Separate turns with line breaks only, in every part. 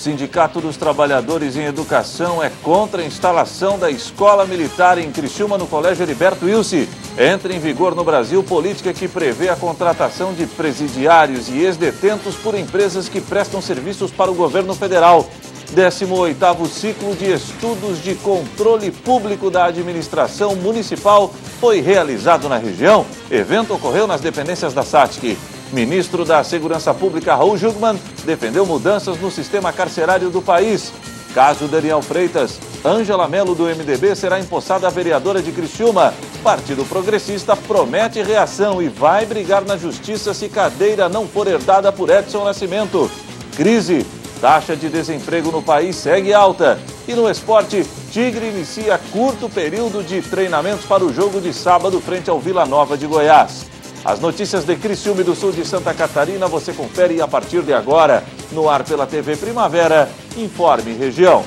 Sindicato dos Trabalhadores em Educação é contra a instalação da Escola Militar em Criciúma, no Colégio Heriberto Wilson. Entra em vigor no Brasil política que prevê a contratação de presidiários e ex-detentos por empresas que prestam serviços para o governo federal. 18º ciclo de estudos de controle público da administração municipal foi realizado na região. Evento ocorreu nas dependências da SATIC. Ministro da Segurança Pública, Raul Jungmann, defendeu mudanças no sistema carcerário do país. Caso Daniel Freitas, Ângela Melo do MDB será empossada a vereadora de Criciúma. Partido Progressista promete reação e vai brigar na justiça se cadeira não for herdada por Edson Nascimento. Crise. Taxa de desemprego no país segue alta. E no esporte, Tigre inicia curto período de treinamentos para o jogo de sábado frente ao Vila Nova de Goiás. As notícias de Criciúma e do sul de Santa Catarina você confere a partir de agora. No ar pela TV Primavera, Informe Região.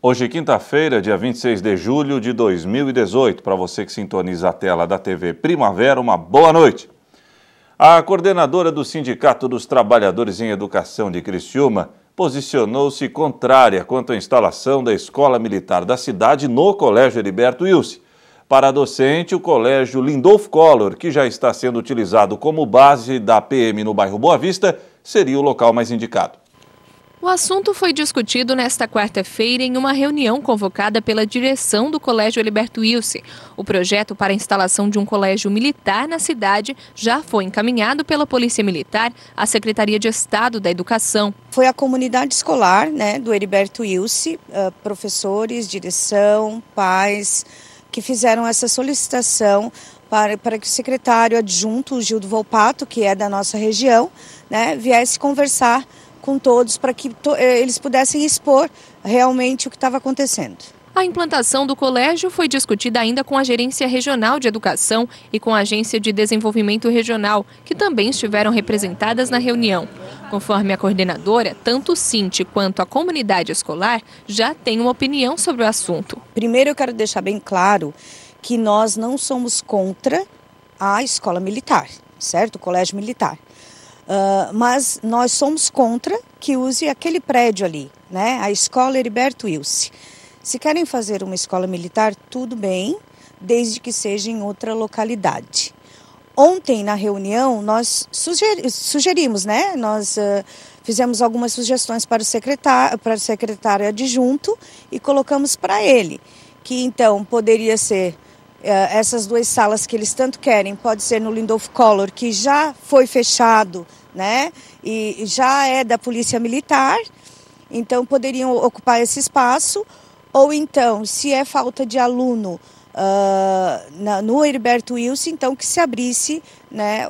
Hoje, quinta-feira, dia 26 de julho de 2018. Para você que sintoniza a tela da TV Primavera, uma boa noite. A coordenadora do Sindicato dos Trabalhadores em Educação de Criciúma posicionou-se contrária quanto à instalação da Escola Militar da cidade no Colégio Heriberto Wilson. Para a docente, o Colégio Lindolf Collor, que já está sendo utilizado como base da PM no bairro Boa Vista, seria o local mais indicado.
O assunto foi discutido nesta quarta-feira em uma reunião convocada pela direção do Colégio Heriberto Wilson. O projeto para a instalação de um colégio militar na cidade já foi encaminhado pela Polícia Militar à Secretaria de Estado da Educação.
Foi a comunidade escolar, do Heriberto Wilson, professores, direção, pais, que fizeram essa solicitação para que o secretário adjunto, o Gildo Volpato, que é da nossa região, viesse conversar com todos para que eles pudessem expor realmente o que estava acontecendo.
A implantação do colégio foi discutida ainda com a Gerência Regional de Educação e com a Agência de Desenvolvimento Regional, que também estiveram representadas na reunião. Conforme a coordenadora, tanto o Sinti quanto a comunidade escolar já têm uma opinião sobre o assunto.
Primeiro, eu quero deixar bem claro que nós não somos contra a escola militar, certo? O colégio militar. Mas nós somos contra que use aquele prédio ali, a escola Heriberto Wilson. Se querem fazer uma escola militar, tudo bem, desde que seja em outra localidade. Ontem, na reunião, nós sugerimos, nós fizemos algumas sugestões para o secretário adjunto e colocamos para ele, que então poderia ser essas duas salas que eles tanto querem, pode ser no Lindolf Collor, que já foi fechado, e já é da Polícia Militar, então poderiam ocupar esse espaço, ou então, se é falta de aluno no Heriberto Wilson, então que se abrisse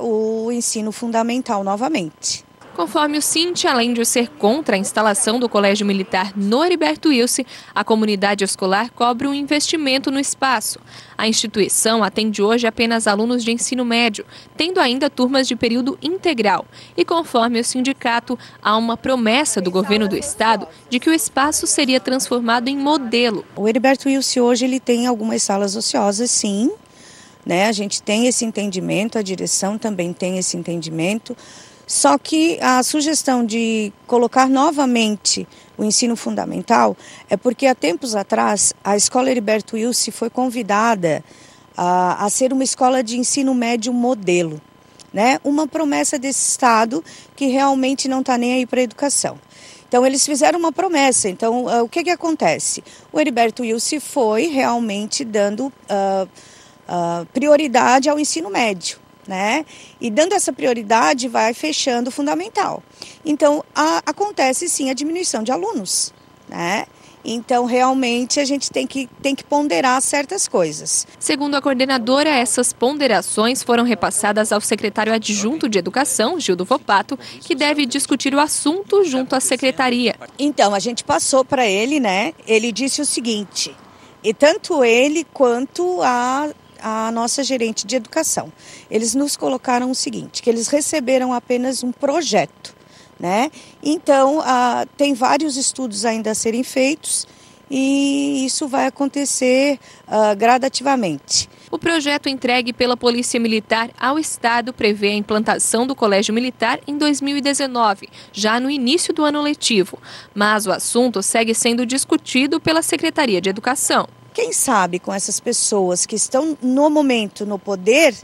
o ensino fundamental novamente.
Conforme o Sinti, além de ser contra a instalação do Colégio Militar no Heriberto Wilson, a comunidade escolar cobra um investimento no espaço. A instituição atende hoje apenas alunos de ensino médio, tendo ainda turmas de período integral. E conforme o sindicato, há uma promessa do governo do estado de que o espaço seria transformado em modelo.
O Heriberto Wilson hoje ele tem algumas salas ociosas, sim. A gente tem esse entendimento, a direção também tem esse entendimento. Só que a sugestão de colocar novamente o ensino fundamental é porque há tempos atrás a escola Heriberto Wilson foi convidada a ser uma escola de ensino médio modelo, uma promessa desse estado que realmente não está nem aí para a educação. Então eles fizeram uma promessa, então o que acontece? O Heriberto Wilson foi realmente dando prioridade ao ensino médio. E dando essa prioridade vai fechando o fundamental. Então acontece sim a diminuição de alunos, Então realmente a gente tem que ponderar certas coisas.
Segundo a coordenadora, essas ponderações foram repassadas ao secretário adjunto de Educação, Gildo Volpato, que deve discutir o assunto junto à secretaria.
Então a gente passou para ele, Ele disse o seguinte, e tanto ele quanto a a nossa gerente de educação. Eles nos colocaram o seguinte, que eles receberam apenas um projeto, né? Então, tem vários estudos ainda a serem feitos e isso vai acontecer gradativamente.
O projeto entregue pela Polícia Militar ao Estado prevê a implantação do Colégio Militar em 2019, já no início do ano letivo. Mas o assunto segue sendo discutido pela Secretaria de Educação.
Quem sabe com essas pessoas que estão no momento no poder,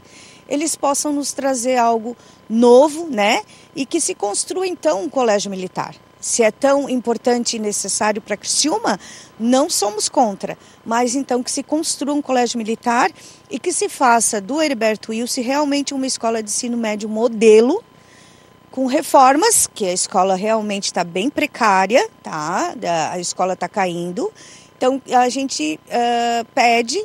eles possam nos trazer algo novo, né? E que se construa então um colégio militar. Se é tão importante e necessário para Criciúma, não somos contra, mas então que se construa um colégio militar e que se faça do Heriberto Wilson realmente uma escola de ensino médio modelo, com reformas, que a escola realmente está bem precária, tá? A escola está caindo. Então a gente pede,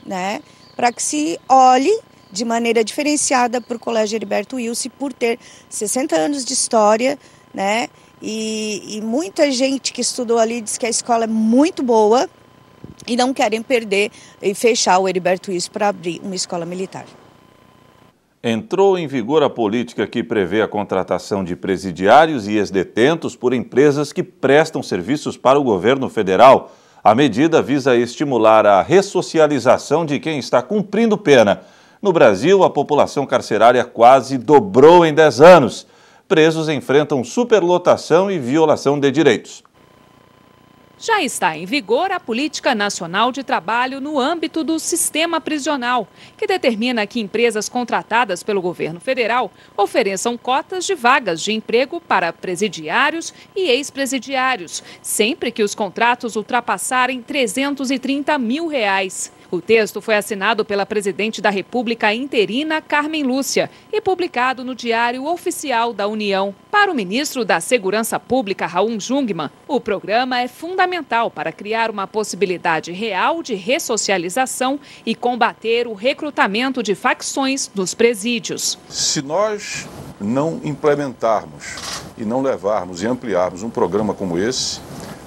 né, para que se olhe de maneira diferenciada para o Colégio Heriberto Wilson por ter 60 anos de história, né? E muita gente que estudou ali diz que a escola é muito boa e não querem perder e fechar o Heriberto Wilson para abrir uma escola militar.
Entrou em vigor a política que prevê a contratação de presidiários e ex-detentos por empresas que prestam serviços para o governo federal. A medida visa estimular a ressocialização de quem está cumprindo pena. No Brasil, a população carcerária quase dobrou em 10 anos. Presos enfrentam superlotação e violação de direitos.
Já está em vigor a Política Nacional de Trabalho no âmbito do sistema prisional, que determina que empresas contratadas pelo governo federal ofereçam cotas de vagas de emprego para presidiários e ex-presidiários, sempre que os contratos ultrapassarem R$330 mil. O texto foi assinado pela presidente da República interina, Carmen Lúcia, e publicado no Diário Oficial da União. Para o ministro da Segurança Pública, Raul Jungmann, o programa é fundamental para criar uma possibilidade real de ressocialização e combater o recrutamento de facções nos presídios.
Se nós não implementarmos e não levarmos e ampliarmos um programa como esse,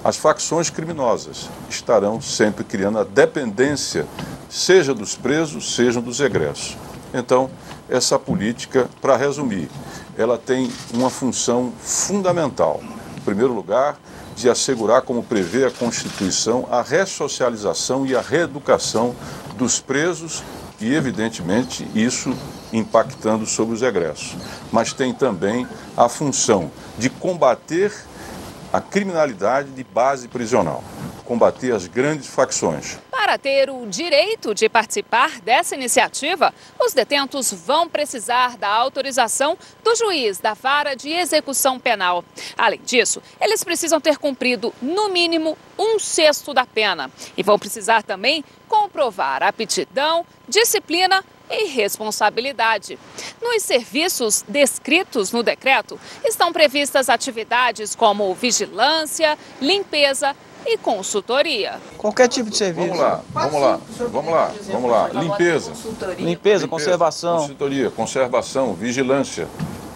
as facções criminosas estarão sempre criando a dependência, seja dos presos, seja dos egressos. Então, essa política, para resumir, ela tem uma função fundamental. Em primeiro lugar, de assegurar, como prevê a Constituição, a ressocialização e a reeducação dos presos e, evidentemente, isso impactando sobre os egressos. Mas tem também a função de combater a criminalidade de base prisional, combater as grandes facções.
Para ter o direito de participar dessa iniciativa, os detentos vão precisar da autorização do juiz da Vara de Execução Penal. Além disso, eles precisam ter cumprido, no mínimo, 1/6 da pena. E vão precisar também comprovar aptidão, disciplina e responsabilidade. Nos serviços descritos no decreto, estão previstas atividades como vigilância, limpeza e consultoria.
Qualquer tipo de serviço.
Vamos lá. Limpeza,
conservação.
Conservação, vigilância.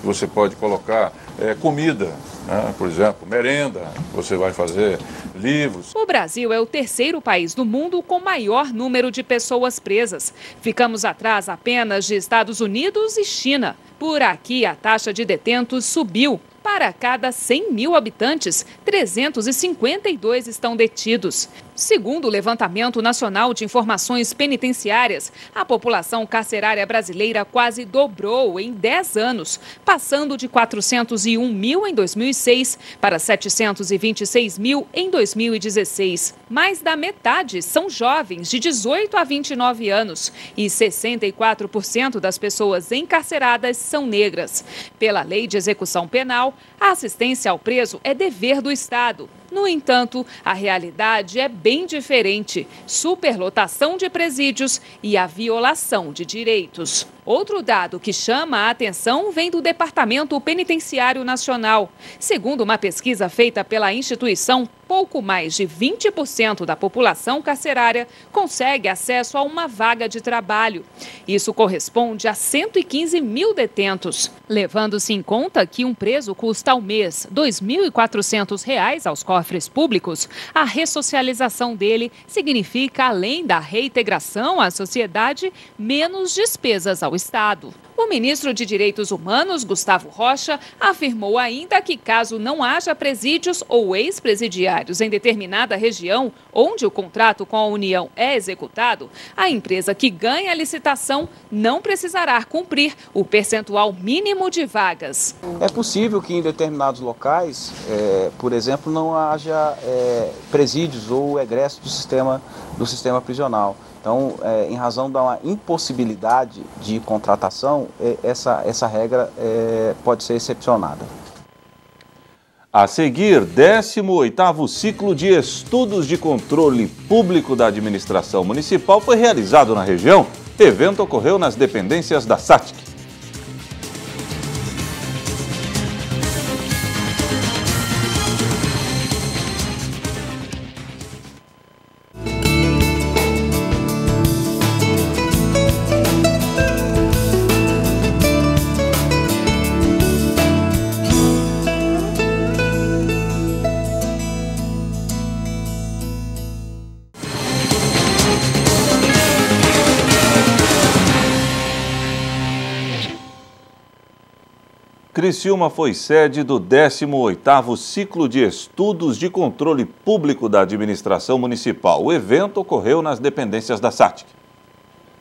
Você pode colocar comida, né? Por exemplo, merenda, você vai fazer livros.
O Brasil é o terceiro país do mundo com maior número de pessoas presas. Ficamos atrás apenas de Estados Unidos e China. Por aqui, a taxa de detentos subiu. Para cada 100 mil habitantes, 352 estão detidos. Segundo o Levantamento Nacional de Informações Penitenciárias, a população carcerária brasileira quase dobrou em 10 anos, passando de 401 mil em 2006 para 726 mil em 2016. Mais da metade são jovens de 18 a 29 anos e 64% das pessoas encarceradas são negras. Pela Lei de Execução Penal, a assistência ao preso é dever do Estado. No entanto, a realidade é bem diferente: superlotação de presídios e a violação de direitos. Outro dado que chama a atenção vem do Departamento Penitenciário Nacional. Segundo uma pesquisa feita pela instituição, pouco mais de 20% da população carcerária consegue acesso a uma vaga de trabalho. Isso corresponde a 115 mil detentos. Levando-se em conta que um preso custa ao mês R$ 2.400 aos cofres públicos, a ressocialização dele significa, além da reintegração à sociedade, menos despesas ao Estado. O ministro de Direitos Humanos, Gustavo Rocha, afirmou ainda que caso não haja presídios ou ex-presidiários em determinada região onde o contrato com a União é executado, a empresa que ganha a licitação não precisará cumprir o percentual mínimo de vagas.
É possível que em determinados locais, por exemplo, não haja presídios ou egressos do sistema prisional. Então, em razão da impossibilidade de contratação, essa regra pode ser excepcionada.
A seguir, 18º ciclo de estudos de controle público da administração municipal foi realizado na região. O evento ocorreu nas dependências da SATIC. Criciúma foi sede do 18º ciclo de estudos de controle público da administração municipal. O evento ocorreu nas dependências da SATIC.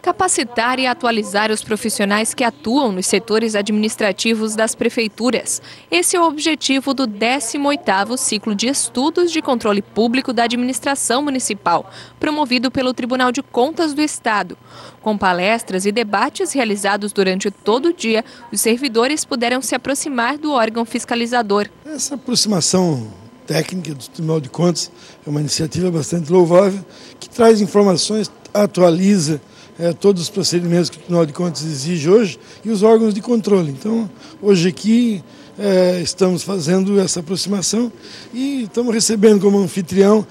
Capacitar e atualizar os profissionais que atuam nos setores administrativos das prefeituras. Esse é o objetivo do 18º ciclo de estudos de controle público da administração municipal, promovido pelo Tribunal de Contas do Estado. Com palestras e debates realizados durante todo o dia, os servidores puderam se aproximar do órgão fiscalizador.
Essa aproximação técnica do Tribunal de Contas é uma iniciativa bastante louvável, que traz informações, atualiza todos os procedimentos que o Tribunal de Contas exige hoje e os órgãos de controle. Então, hoje aqui estamos fazendo essa aproximação e estamos recebendo como anfitrião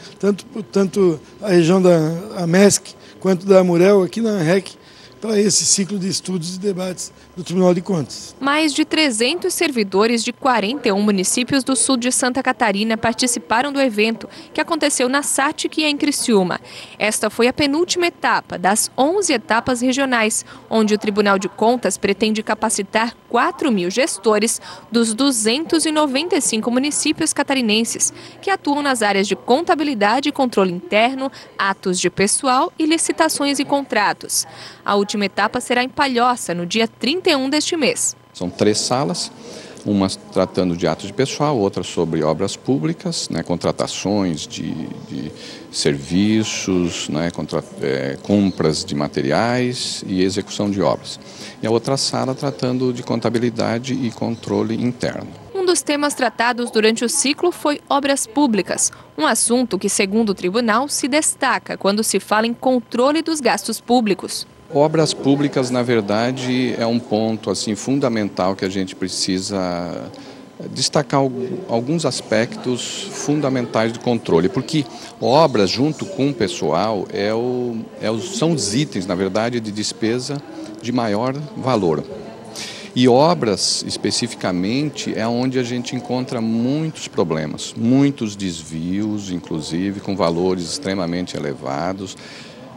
tanto a região da MESC quanto da Amurel aqui na REC para esse ciclo de estudos e debates do Tribunal de Contas.
Mais de 300 servidores de 41 municípios do sul de Santa Catarina participaram do evento, que aconteceu na SATIC e em Criciúma. Esta foi a penúltima etapa das 11 etapas regionais, onde o Tribunal de Contas pretende capacitar 4.000 gestores dos 295 municípios catarinenses, que atuam nas áreas de contabilidade e controle interno, atos de pessoal e licitações e contratos. A última etapa será em Palhoça, no dia 31 deste mês.
São 3 salas, uma tratando de atos de pessoal, outra sobre obras públicas, contratações de serviços, compras de materiais e execução de obras. E a outra sala tratando de contabilidade e controle interno.
Um dos temas tratados durante o ciclo foi obras públicas, um assunto que, segundo o tribunal, se destaca quando se fala em controle dos gastos públicos.
Obras públicas, na verdade, é um ponto fundamental que a gente precisa destacar alguns aspectos fundamentais do controle, porque obras junto com o pessoal são os itens, na verdade, de despesa de maior valor. E obras, especificamente, é onde a gente encontra muitos problemas, muitos desvios, inclusive, com valores extremamente elevados,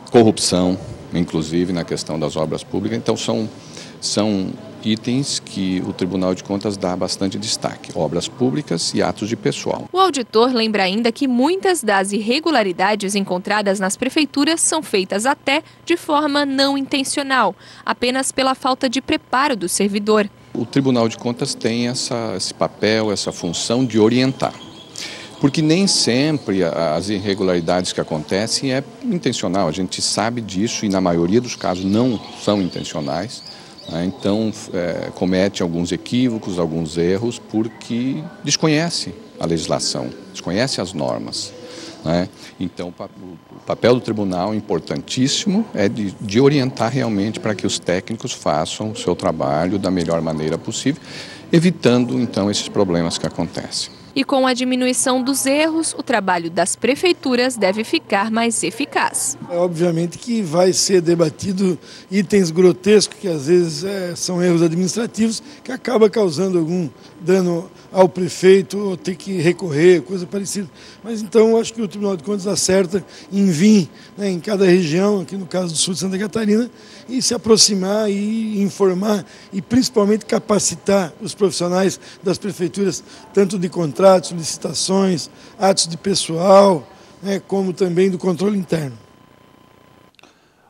corrupção, inclusive na questão das obras públicas. Então são itens que o Tribunal de Contas dá bastante destaque, obras públicas e atos de pessoal.
O auditor lembra ainda que muitas das irregularidades encontradas nas prefeituras são feitas até de forma não intencional, apenas pela falta de preparo do servidor.
O Tribunal de Contas tem esse papel, essa função de orientar. Porque nem sempre as irregularidades que acontecem é intencional, a gente sabe disso e na maioria dos casos não são intencionais, então comete alguns equívocos, alguns erros porque desconhece a legislação, desconhece as normas. Então o papel do tribunal importantíssimo é de orientar realmente para que os técnicos façam o seu trabalho da melhor maneira possível, evitando então esses problemas que acontecem.
E com a diminuição dos erros, o trabalho das prefeituras deve ficar mais eficaz.
Obviamente que vai ser debatido itens grotescos, que às vezes são erros administrativos, que acaba causando algum dano ao prefeito, ou ter que recorrer, coisa parecida. Mas então acho que o Tribunal de Contas acerta em vir, né, em cada região, aqui no caso do sul de Santa Catarina, e se aproximar e informar e principalmente capacitar os profissionais das prefeituras, tanto de contratos, licitações, atos de pessoal, né, como também do controle interno.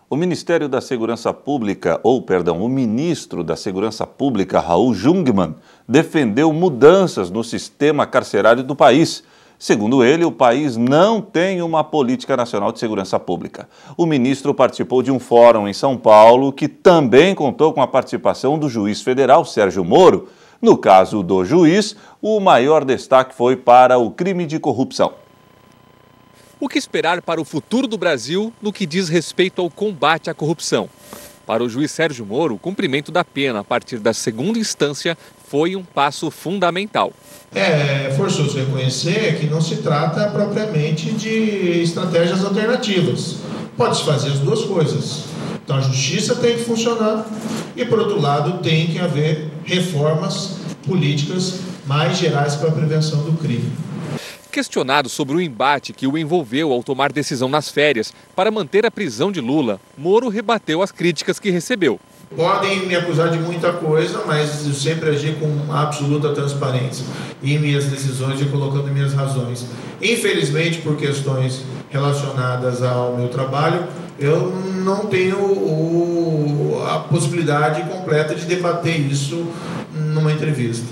O Ministério da Segurança Pública, o ministro da Segurança Pública, Raul Jungmann, defendeu mudanças no sistema carcerário do país. Segundo ele, o país não tem uma política nacional de segurança pública. O ministro participou de um fórum em São Paulo que também contou com a participação do juiz federal Sérgio Moro. No caso do juiz, o maior destaque foi para o crime de corrupção.
O que esperar para o futuro do Brasil no que diz respeito ao combate à corrupção? Para o juiz Sérgio Moro, o cumprimento da pena a partir da segunda instância foi um passo fundamental.
É forçoso reconhecer que não se trata propriamente de estratégias alternativas. Pode-se fazer as duas coisas. Então a justiça tem que funcionar e, por outro lado, tem que haver reformas políticas mais gerais para a prevenção do crime.
Questionado sobre o embate que o envolveu ao tomar decisão nas férias para manter a prisão de Lula, Moro rebateu as críticas que recebeu.
Podem me acusar de muita coisa, mas eu sempre agi com absoluta transparência em minhas decisões e colocando minhas razões. Infelizmente, por questões relacionadas ao meu trabalho, eu não tenho a possibilidade completa de debater isso numa entrevista.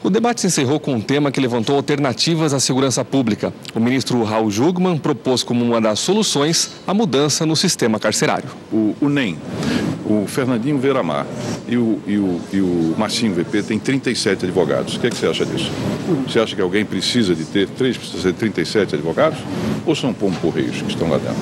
O debate se encerrou com um tema que levantou alternativas à segurança pública. O ministro Raul Jungmann propôs como uma das soluções a mudança no sistema carcerário.
O NEM, o Fernandinho Veramar e o Marcinho VP têm 37 advogados. O que você acha disso? Você acha que alguém precisa de ter 37 advogados? Ou são pombo-correios que estão lá dentro?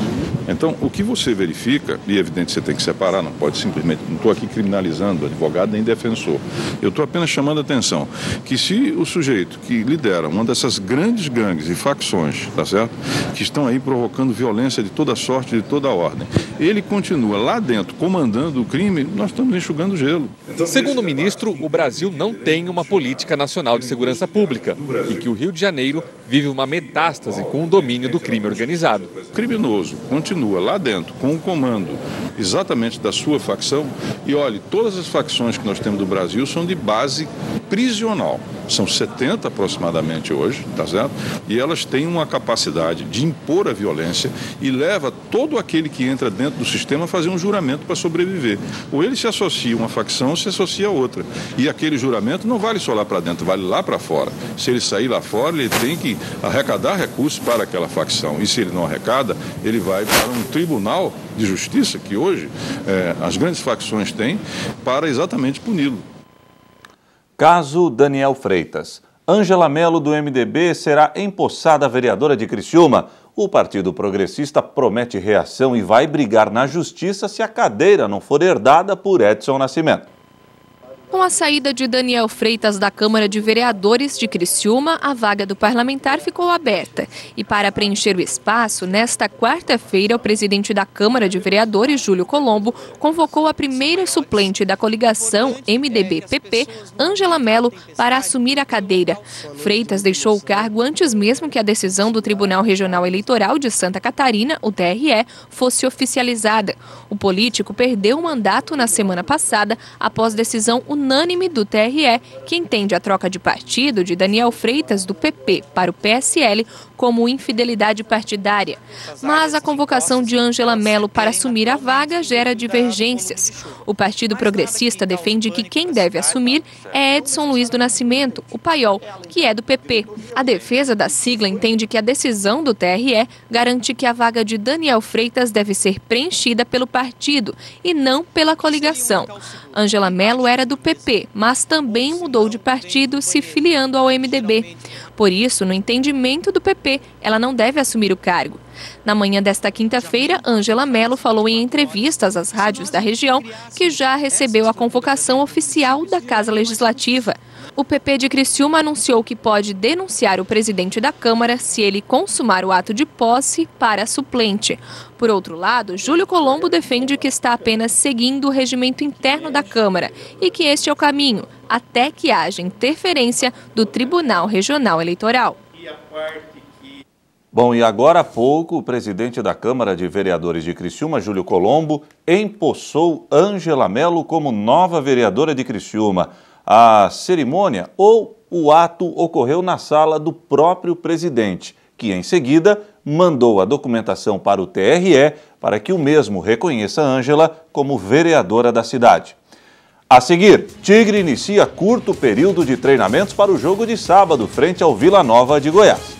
Então, o que você verifica, e é evidente que você tem que separar, não pode simplesmente, não estou aqui criminalizando advogado nem defensor. Eu estou apenas chamando a atenção que se o sujeito que lidera uma dessas grandes gangues e facções, tá certo? Que estão aí provocando violência de toda sorte, de toda ordem, ele continua lá dentro comandando o crime, nós estamos enxugando gelo.
Segundo o ministro, o Brasil não tem uma política nacional de segurança pública e que o Rio de Janeiro vive uma metástase com o domínio do crime organizado.
O criminoso continua lá dentro com o comando exatamente da sua facção e olhe, todas as facções que nós temos do Brasil são de base prisional. São 70 aproximadamente hoje, tá certo? E elas têm uma capacidade de impor a violência e leva todo aquele que entra dentro do sistema a fazer um juramento para sobreviver. Ou ele se associa a uma facção ou se associa a outra. E aquele juramento não vale só lá para dentro, vale lá para fora. Se ele sair lá fora, ele tem que arrecadar recursos para aquela facção. E se ele não arrecada, ele vai para um tribunal de justiça, que hoje as grandes facções têm, para exatamente puni-lo.
Caso Daniel Freitas. Ângela Melo, do MDB, será empossada vereadora de Criciúma. O Partido Progressista promete reação e vai brigar na justiça se a cadeira não for herdada por Edson Nascimento.
Com a saída de Daniel Freitas da Câmara de Vereadores de Criciúma, a vaga do parlamentar ficou aberta. E para preencher o espaço, nesta quarta-feira, o presidente da Câmara de Vereadores, Júlio Colombo, convocou a primeira suplente da coligação MDB-PP, Ângela Melo, para assumir a cadeira. Freitas deixou o cargo antes mesmo que a decisão do Tribunal Regional Eleitoral de Santa Catarina, o TRE, fosse oficializada. O político perdeu o mandato na semana passada após decisão unânime do TRE, que entende a troca de partido de Daniel Freitas do PP para o PSL como infidelidade partidária. Mas a convocação de Ângela Melo para assumir a vaga gera divergências. O Partido Progressista defende que quem deve assumir é Edson Luiz do Nascimento, o Paiol, que é do PP. A defesa da sigla entende que a decisão do TRE garante que a vaga de Daniel Freitas deve ser preenchida pelo partido e não pela coligação. Ângela Melo era do PP, mas também mudou de partido, se filiando ao MDB. Por isso, no entendimento do PP, ela não deve assumir o cargo. Na manhã desta quinta-feira, Ângela Melo falou em entrevistas às rádios da região que já recebeu a convocação oficial da Casa Legislativa. O PP de Criciúma anunciou que pode denunciar o presidente da Câmara se ele consumar o ato de posse para suplente. Por outro lado, Júlio Colombo defende que está apenas seguindo o regimento interno da Câmara e que este é o caminho, até que haja interferência do Tribunal Regional Eleitoral.
Bom, e agora há pouco, o presidente da Câmara de Vereadores de Criciúma, Júlio Colombo, empossou Ângela Melo como nova vereadora de Criciúma. A cerimônia ou o ato ocorreu na sala do próprio presidente, que em seguida mandou a documentação para o TRE para que o mesmo reconheça Ângela como vereadora da cidade. A seguir, Tigre inicia curto período de treinamentos para o jogo de sábado frente ao Vila Nova de Goiás.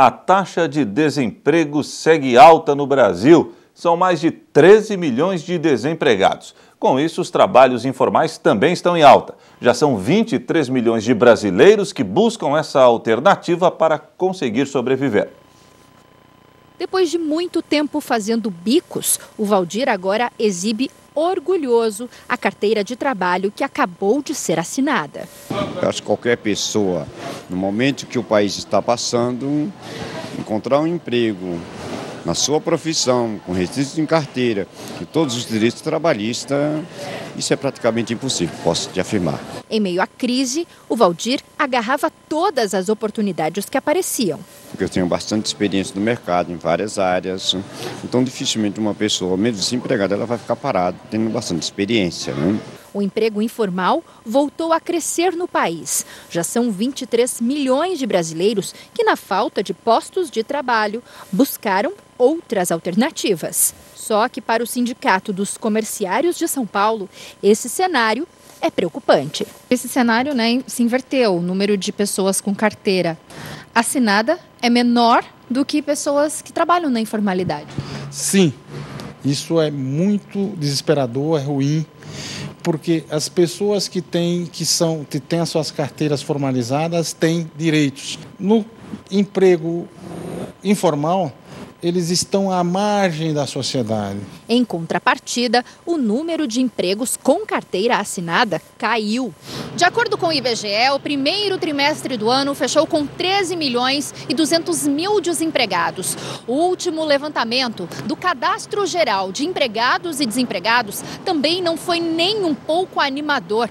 A taxa de desemprego segue alta no Brasil. São mais de 13 milhões de desempregados. Com isso, os trabalhos informais também estão em alta. Já são 23 milhões de brasileiros que buscam essa alternativa para conseguir sobreviver.
Depois de muito tempo fazendo bicos, o Valdir agora exibe orgulhoso a carteira de trabalho que acabou de ser assinada.
Eu acho que qualquer pessoa, no momento que o país está passando, encontrar um emprego na sua profissão, com registro em carteira, e todos os direitos trabalhistas, isso é praticamente impossível, posso te afirmar.
Em meio à crise, o Valdir agarrava todas as oportunidades que apareciam.
Porque eu tenho bastante experiência no mercado, em várias áreas, então dificilmente uma pessoa, mesmo desempregada, ela vai ficar parada, tendo bastante experiência, né?
O emprego informal voltou a crescer no país. Já são 23 milhões de brasileiros que, na falta de postos de trabalho, buscaram outras alternativas. Só que para o Sindicato dos Comerciários de São Paulo, esse cenário é preocupante.
Esse cenário, se inverteu. O número de pessoas com carteira assinada é menor do que pessoas que trabalham na informalidade.
Sim, isso é muito desesperador, é ruim, porque as pessoas que têm as suas carteiras formalizadas têm direitos. No emprego informal, eles estão à margem da sociedade.
Em contrapartida, o número de empregos com carteira assinada caiu. De acordo com o IBGE, o primeiro trimestre do ano fechou com 13 milhões e 200 mil desempregados. O último levantamento do Cadastro Geral de Empregados e Desempregados também não foi nem um pouco animador.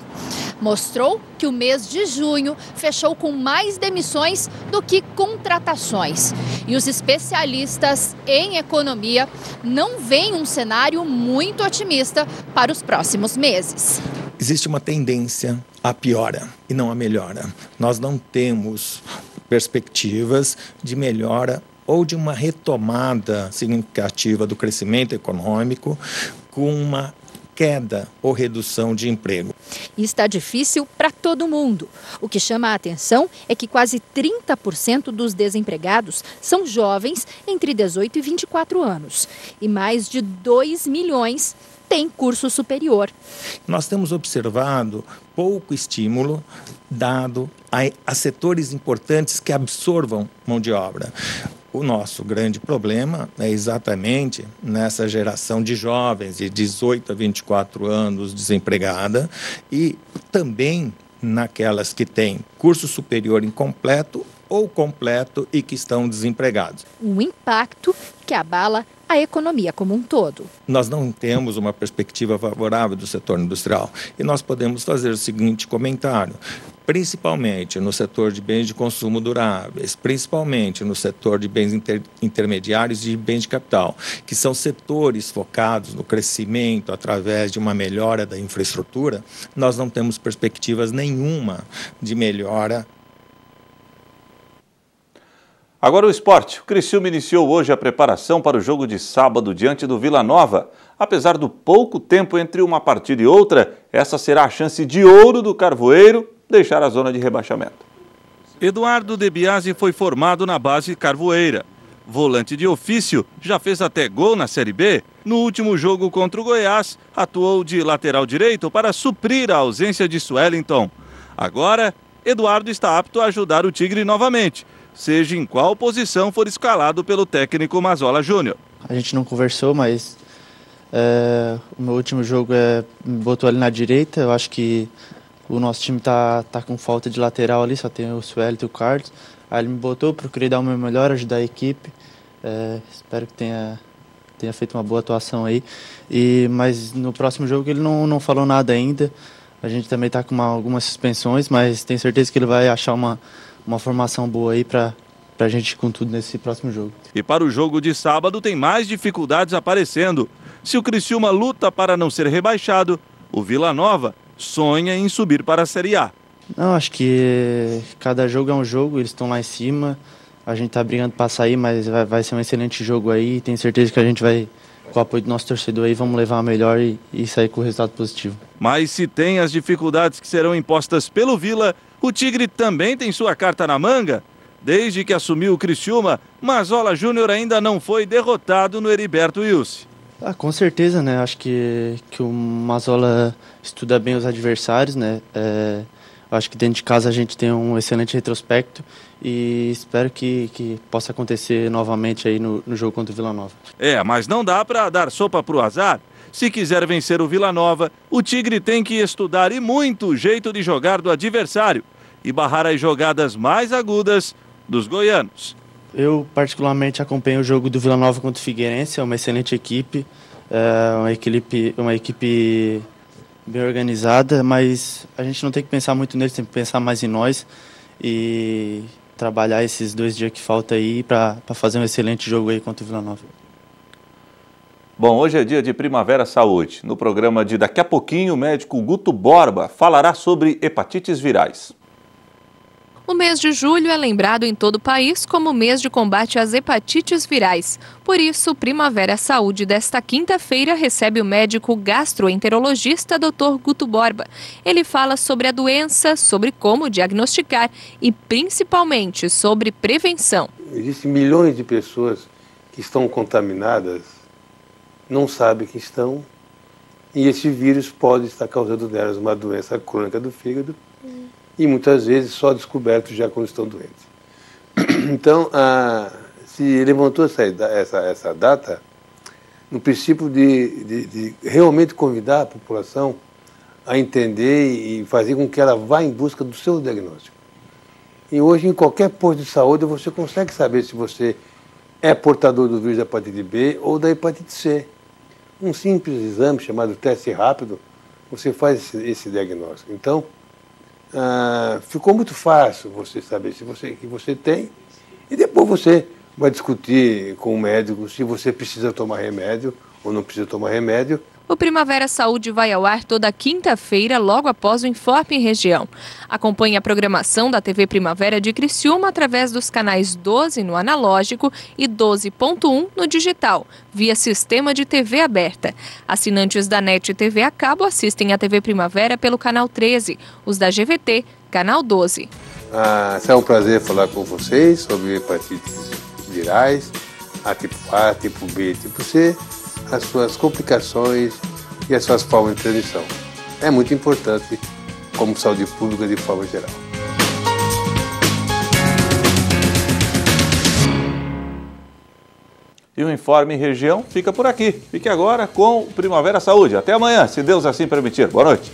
Mostrou que o mês de junho fechou com mais demissões do que contratações. E os especialistas em economia não veem um cenário muito otimista para os próximos meses.
Existe uma tendência à piora e não à melhora. Nós não temos perspectivas de melhora ou de uma retomada significativa do crescimento econômico com uma queda ou redução de emprego.
E está difícil para todo mundo. O que chama a atenção é que quase 30% dos desempregados são jovens entre 18 e 24 anos. E mais de 2 milhões têm curso superior.
Nós temos observado pouco estímulo dado a setores importantes que absorvam mão de obra. O nosso grande problema é exatamente nessa geração de jovens de 18 a 24 anos desempregada e também naquelas que têm curso superior incompleto ou completo e que estão desempregados.
Um impacto que abala a economia como um todo.
Nós não temos uma perspectiva favorável do setor industrial e nós podemos fazer o seguinte comentário. Principalmente no setor de bens de consumo duráveis, principalmente no setor de bens intermediários e de bens de capital, que são setores focados no crescimento através de uma melhora da infraestrutura, nós não temos perspectivas nenhuma de melhora.
Agora o esporte. O Criciúma iniciou hoje a preparação para o jogo de sábado diante do Vila Nova. Apesar do pouco tempo entre uma partida e outra, essa será a chance de ouro do Carvoeiro deixar a zona de rebaixamento. Eduardo De Biasi foi formado na base carvoeira. Volante de ofício, já fez até gol na Série B. No último jogo contra o Goiás, atuou de lateral direito para suprir a ausência de Suellington. Agora, Eduardo está apto a ajudar o Tigre novamente, seja em qual posição for escalado pelo técnico Mazzola Júnior.
A gente não conversou, mas o meu último jogo me botou ali na direita. Eu acho que o nosso time tá com falta de lateral ali, só tem o Suellington e o Carlos. Aí ele me botou, procurei dar o meu melhor, ajudar a equipe. Espero que tenha feito uma boa atuação aí. Mas no próximo jogo ele não falou nada ainda. A gente também está com algumas suspensões, mas tenho certeza que ele vai achar uma formação boa aí para a gente ir com tudo nesse próximo jogo.
E para o jogo de sábado tem mais dificuldades aparecendo. Se o Criciúma luta para não ser rebaixado, o Vila Nova sonha em subir para a Série A.
Não, acho que cada jogo é um jogo, eles estão lá em cima, a gente está brigando para sair, mas vai ser um excelente jogo aí, tenho certeza que a gente vai, com o apoio do nosso torcedor aí, vamos levar a melhor e sair com o resultado positivo.
Mas se tem as dificuldades que serão impostas pelo Vila, o Tigre também tem sua carta na manga. Desde que assumiu o Criciúma, Mazzola Júnior ainda não foi derrotado no Heriberto Wilson.
Com certeza, né? Acho que o Mazzola estuda bem os adversários, né? Acho que dentro de casa a gente tem um excelente retrospecto e espero que possa acontecer novamente aí no jogo contra o Vila Nova.
Mas não dá para dar sopa pro azar. Se quiser vencer o Vila Nova, o Tigre tem que estudar e muito o jeito de jogar do adversário e barrar as jogadas mais agudas dos goianos.
Eu particularmente acompanho o jogo do Vila Nova contra o Figueirense, é uma excelente equipe, uma equipe bem organizada, mas a gente não tem que pensar muito neles, tem que pensar mais em nós e trabalhar esses 2 dias que falta aí para fazer um excelente jogo aí contra o Vila Nova.
Bom, hoje é dia de Primavera Saúde. No programa de daqui a pouquinho, o médico Guto Borba falará sobre hepatites virais.
O mês de julho é lembrado em todo o país como o mês de combate às hepatites virais. Por isso, o Primavera Saúde desta quinta-feira recebe o médico gastroenterologista Dr. Guto Borba. Ele fala sobre a doença, sobre como diagnosticar e, principalmente, sobre prevenção.
Existem milhões de pessoas que estão contaminadas, não sabem que estão, e esse vírus pode estar causando nelas uma doença crônica do fígado, e muitas vezes só descoberto já quando estão doentes. Então, se levantou essa data, no princípio de realmente convidar a população a entender e fazer com que ela vá em busca do seu diagnóstico. E hoje, em qualquer posto de saúde, você consegue saber se você é portador do vírus da hepatite B ou da hepatite C. Um simples exame chamado teste rápido, você faz esse diagnóstico. Então, ficou muito fácil você saber que você tem e depois você vai discutir com o médico se você precisa tomar remédio ou não precisa tomar remédio.
O Primavera Saúde vai ao ar toda quinta-feira, logo após o Informe em Região. Acompanhe a programação da TV Primavera de Criciúma através dos canais 12 no analógico e 12.1 no digital, via sistema de TV aberta. Assinantes da NET TV a cabo assistem a TV Primavera pelo canal 13, os da GVT, canal 12.
É um prazer falar com vocês sobre hepatites virais, a tipo A, tipo B e tipo C, as suas complicações e as suas formas de transmissão. É muito importante como saúde pública de forma geral.
E o Informe em Região fica por aqui. Fique agora com o Primavera Saúde. Até amanhã, se Deus assim permitir. Boa noite.